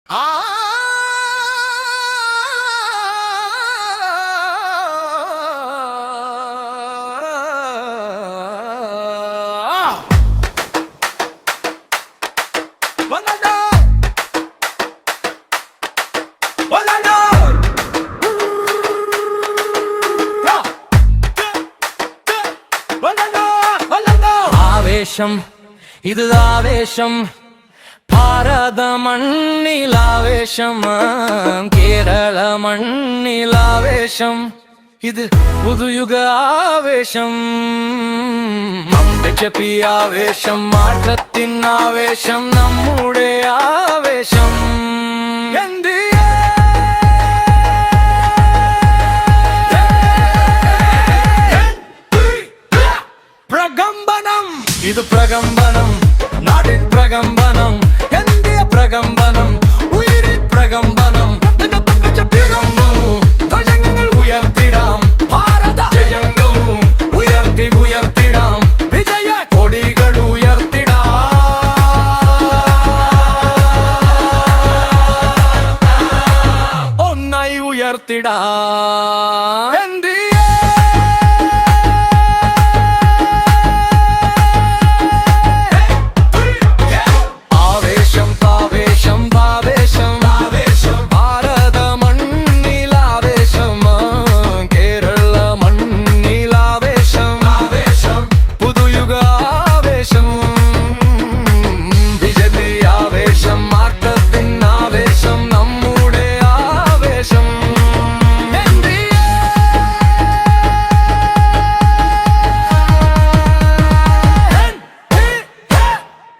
ആ ആവേശം ഇത് ആവേശം ഭാരത മണ്ണിലാവേശം കേരള മണ്ണിലാവേശം ഇത് പുതുയുഗ ആവേശം ബിജെപി ആവേശം മാറ്റത്തിൻ ആവേശം നമ്മുടെ ആവേശം പ്രകമ്പനം ഇത് പ്രകമ്പനം നാടിൻ പ്രകമ്പനം എന്തിയ പ്രകമ്പനം ഉയരിൻ പ്രകമ്പനം ധ്വജങ്ങൾ ഉയർത്തിടാം ഭാരത ജയങ്ങൾ ഉയർത്തിടാം വിജയ കൊടികൾ ഉയർത്തിടാം ഒന്നായി ഉയർത്തിടാം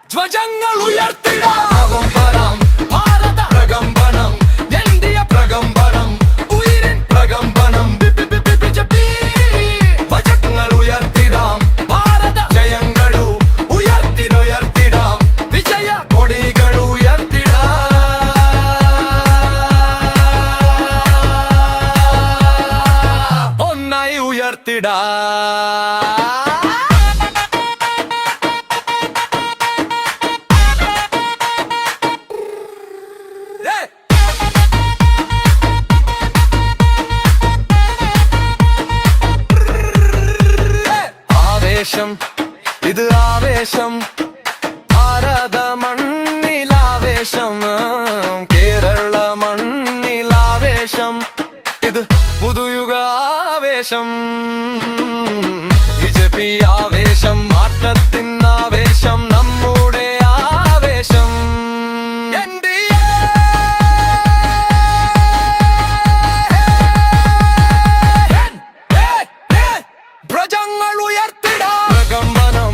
ധ്വജങ്ങൾ ഉയർത്തിടാം ഭാരത പ്രകമ്പനം എന്തിയ പ്രകമ്പനം ഉയരിൻ പ്രകമ്പനം ധ്വജങ്ങൾ ഉയർത്തിടാം ഭാരത ജയങ്ങൾ ഉയർത്തിടാം വിജയ കൊടികൾ ഉയർത്തിടാം ഒന്നായി ഉയർത്തിടാം ഇത് ആവേശം ഭാരത മണ്ണിലാവേശം കേരള മണ്ണിലാവേശം ഇത് പുതുയുഗ ആവേശം ബിജെപി ആവേശം മാറ്റത്തിൻ ആവേശം നമ്മുടെ ആവേശം ധ്വജങ്ങൾ ഉയർത്തിടാം പ്രകമ്പനം